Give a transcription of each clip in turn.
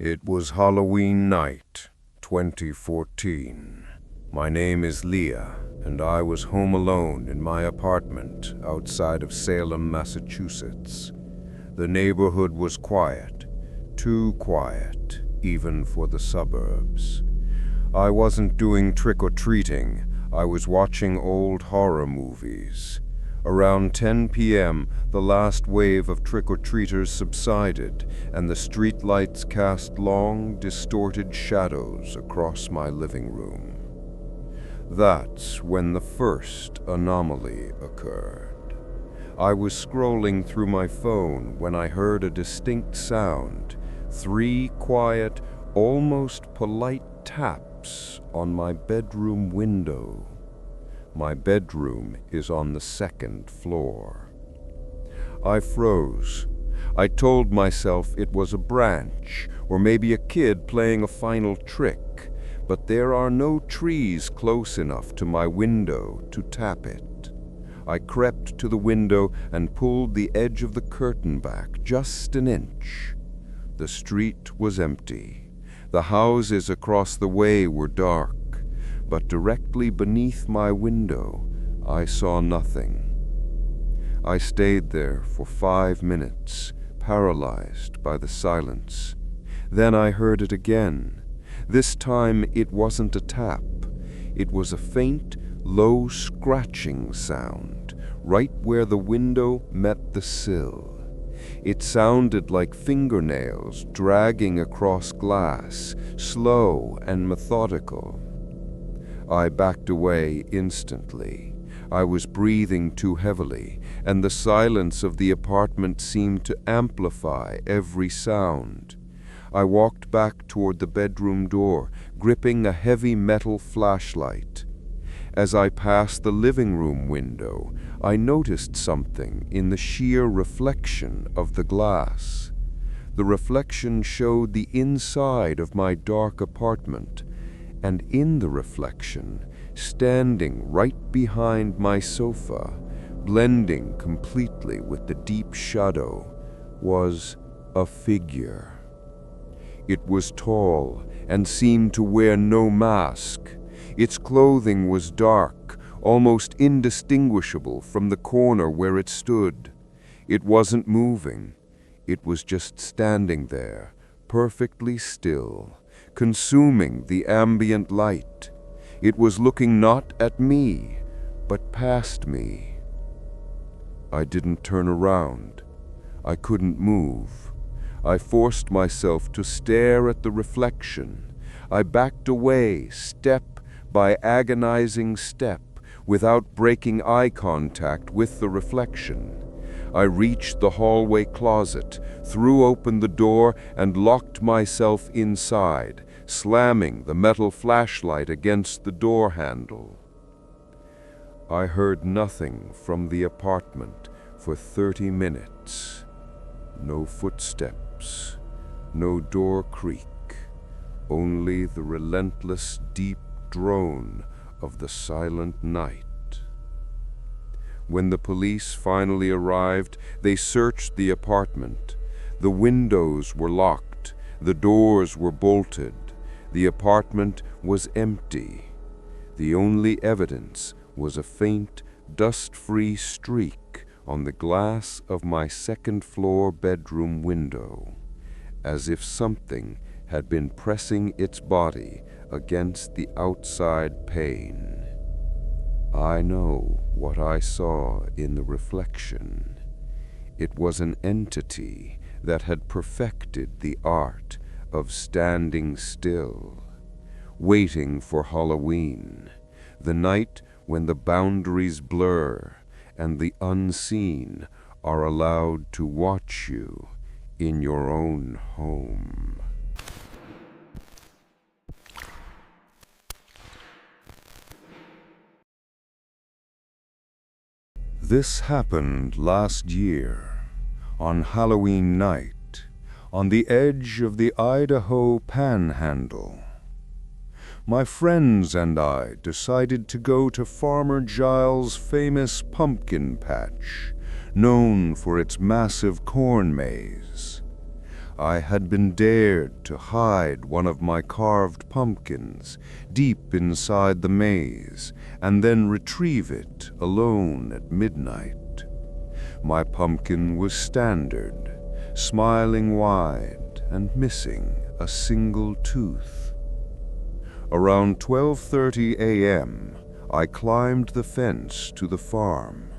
It was Halloween night, 2014. My name is Leah, and I was home alone in my apartment outside of Salem, Massachusetts. The neighborhood was quiet, too quiet, even for the suburbs. I wasn't doing trick-or-treating, I was watching old horror movies. Around 10 p.m., the last wave of trick-or-treaters subsided, and the streetlights cast long, distorted shadows across my living room. That's when the first anomaly occurred. I was scrolling through my phone when I heard a distinct sound, 3 quiet, almost polite taps on my bedroom window. My bedroom is on the 2nd floor. I froze. I told myself it was a branch, or maybe a kid playing a final trick, but there are no trees close enough to my window to tap it. I crept to the window and pulled the edge of the curtain back just an inch. The street was empty. The houses across the way were dark. But directly beneath my window, I saw nothing. I stayed there for 5 minutes, paralyzed by the silence. Then I heard it again. This time it wasn't a tap. It was a faint, low scratching sound, right where the window met the sill. It sounded like fingernails dragging across glass, slow and methodical. I backed away instantly. I was breathing too heavily, and the silence of the apartment seemed to amplify every sound. I walked back toward the bedroom door, gripping a heavy metal flashlight. As I passed the living room window, I noticed something in the sheer reflection of the glass. The reflection showed the inside of my dark apartment, and in the reflection, standing right behind my sofa, blending completely with the deep shadow, was a figure. It was tall and seemed to wear no mask. Its clothing was dark, almost indistinguishable from the corner where it stood. It wasn't moving. It was just standing there, perfectly still, consuming the ambient light. It was looking not at me, but past me. I didn't turn around. I couldn't move. I forced myself to stare at the reflection. I backed away, step by agonizing step, without breaking eye contact with the reflection. I reached the hallway closet, threw open the door, and locked myself inside, slamming the metal flashlight against the door handle. I heard nothing from the apartment for 30 minutes. No footsteps, no door creak, only the relentless deep drone of the silent night. When the police finally arrived, they searched the apartment. The windows were locked, the doors were bolted. The apartment was empty. The only evidence was a faint, dust-free streak on the glass of my 2nd-floor bedroom window, as if something had been pressing its body against the outside pane. I know what I saw in the reflection. It was an entity that had perfected the art of standing still, waiting for Halloween, the night when the boundaries blur and the unseen are allowed to watch you in your own home. This happened last year, on Halloween night, on the edge of the Idaho Panhandle. My friends and I decided to go to Farmer Giles' famous pumpkin patch, known for its massive corn maze. I had been dared to hide one of my carved pumpkins deep inside the maze and then retrieve it alone at midnight. My pumpkin was standard, smiling wide and missing a single tooth. Around 12:30 a.m., I climbed the fence to the farm.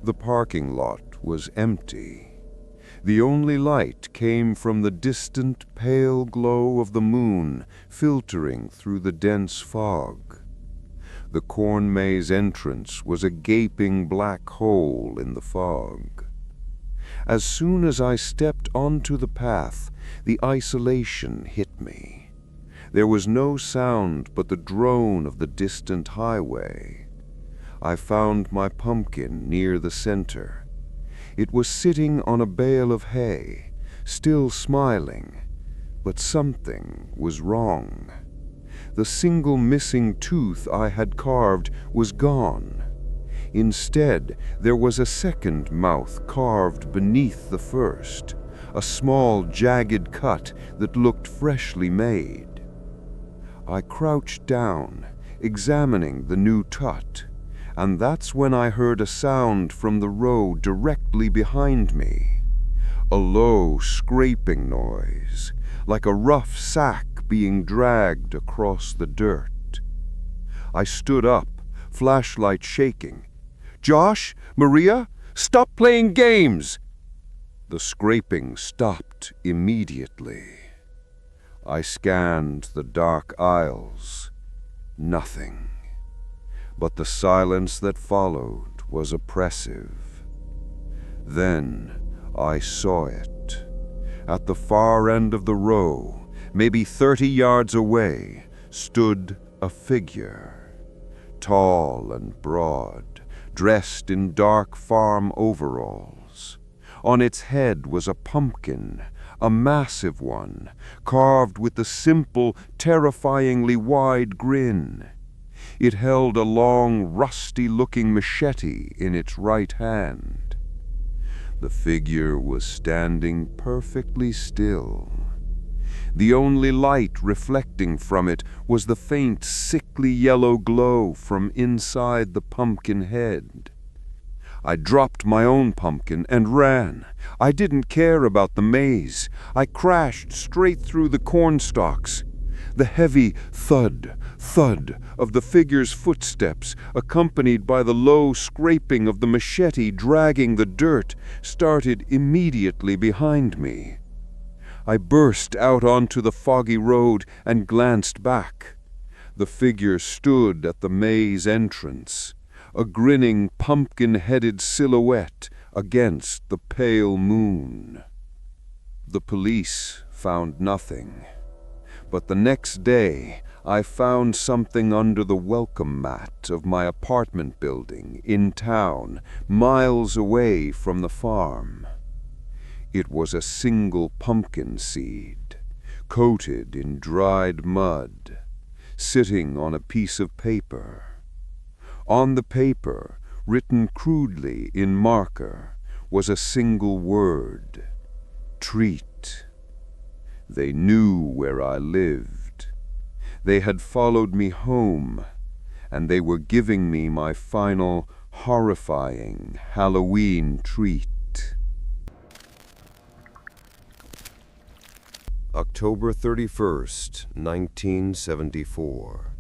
The parking lot was empty. The only light came from the distant pale glow of the moon filtering through the dense fog. The corn maze entrance was a gaping black hole in the fog. As soon as I stepped onto the path, the isolation hit me. There was no sound but the drone of the distant highway. I found my pumpkin near the center. It was sitting on a bale of hay, still smiling, but something was wrong. The single missing tooth I had carved was gone. Instead, there was a second mouth carved beneath the first, a small, jagged cut that looked freshly made. I crouched down, examining the new tut, and that's when I heard a sound from the row directly behind me. A low, scraping noise, like a rough sack being dragged across the dirt. I stood up, flashlight shaking. "Josh, Maria, stop playing games!" The scraping stopped immediately. I scanned the dark aisles. Nothing. But the silence that followed was oppressive. Then I saw it. At the far end of the row, maybe 30 yards away, stood a figure. Tall and broad, dressed in dark farm overalls. On its head was a pumpkin, a massive one, carved with the simple, terrifyingly wide grin. It held a long, rusty-looking machete in its right hand. The figure was standing perfectly still. The only light reflecting from it was the faint, sickly yellow glow from inside the pumpkin head. I dropped my own pumpkin and ran. I didn't care about the maze. I crashed straight through the cornstalks. The heavy thud, thud of the figure's footsteps, accompanied by the low scraping of the machete dragging the dirt, started immediately behind me. I burst out onto the foggy road and glanced back. The figure stood at the maze entrance, a grinning, pumpkin-headed silhouette against the pale moon. The police found nothing. But the next day, I found something under the welcome mat of my apartment building in town, miles away from the farm. It was a single pumpkin seed, coated in dried mud, sitting on a piece of paper. On the paper, written crudely in marker, was a single word: treat. They knew where I lived. They had followed me home, and they were giving me my final, horrifying Halloween treat. October 31st, 1974.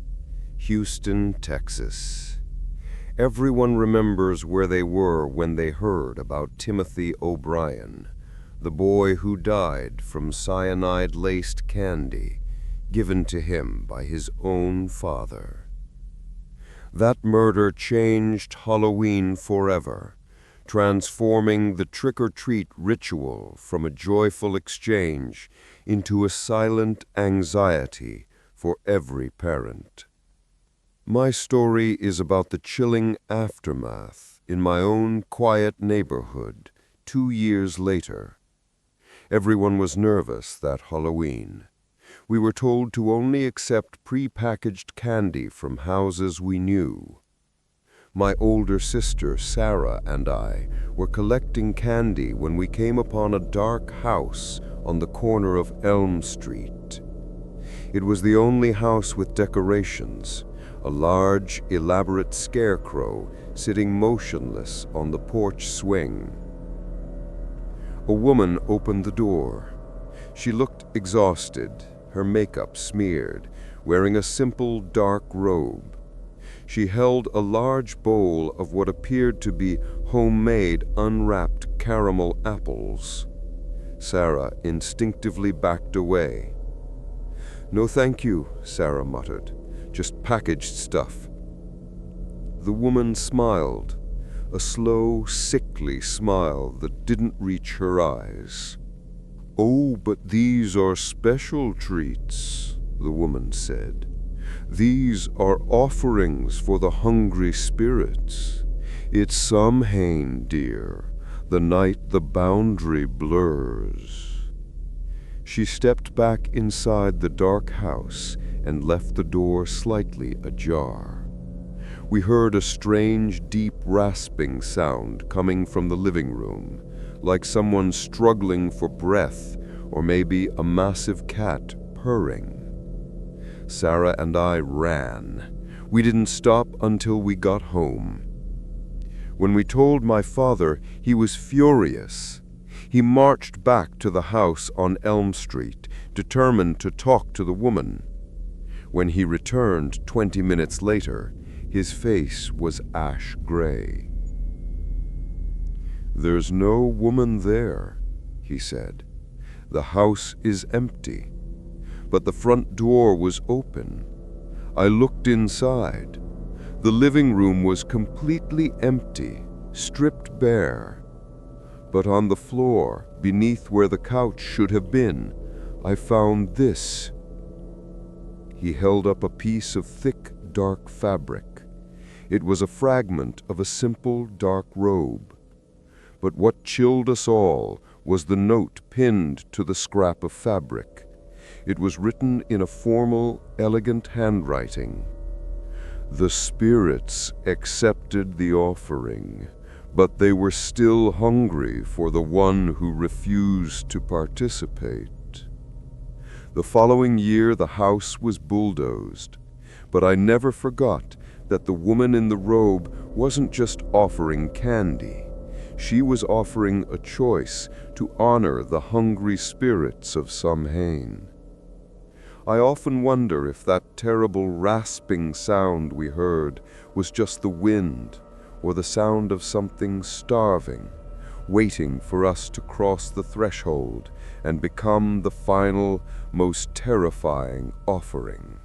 Houston, Texas. Everyone remembers where they were when they heard about Timothy O'Brien, the boy who died from cyanide-laced candy given to him by his own father. That murder changed Halloween forever, transforming the trick-or-treat ritual from a joyful exchange into a silent anxiety for every parent. My story is about the chilling aftermath in my own quiet neighborhood 2 years later. Everyone was nervous that Halloween. We were told to only accept pre-packaged candy from houses we knew. My older sister, Sarah, and I were collecting candy when we came upon a dark house on the corner of Elm Street. It was the only house with decorations, a large, elaborate scarecrow sitting motionless on the porch swing. A woman opened the door. She looked exhausted, her makeup smeared, wearing a simple dark robe. She held a large bowl of what appeared to be homemade unwrapped caramel apples. Sarah instinctively backed away. "No, thank you," Sarah muttered. "Just packaged stuff." The woman smiled, a slow, sickly smile that didn't reach her eyes. "Oh, but these are special treats," the woman said. "These are offerings for the hungry spirits. It's Samhain, dear, the night the boundary blurs." She stepped back inside the dark house and left the door slightly ajar. We heard a strange, deep rasping sound coming from the living room, like someone struggling for breath, or maybe a massive cat purring. Sarah and I ran. We didn't stop until we got home. When we told my father, he was furious. He marched back to the house on Elm Street, determined to talk to the woman. When he returned 20 minutes later, his face was ash gray. "There's no woman there," he said. "The house is empty. But the front door was open. I looked inside. The living room was completely empty, stripped bare. But on the floor, beneath where the couch should have been, I found this." He held up a piece of thick, dark fabric. It was a fragment of a simple, dark robe. But what chilled us all was the note pinned to the scrap of fabric. It was written in a formal, elegant handwriting. "The spirits accepted the offering, but they were still hungry for the one who refused to participate." The following year, the house was bulldozed, but I never forgot that the woman in the robe wasn't just offering candy. She was offering a choice to honor the hungry spirits of Samhain. I often wonder if that terrible rasping sound we heard was just the wind, or the sound of something starving, waiting for us to cross the threshold and become the final, most terrifying offering.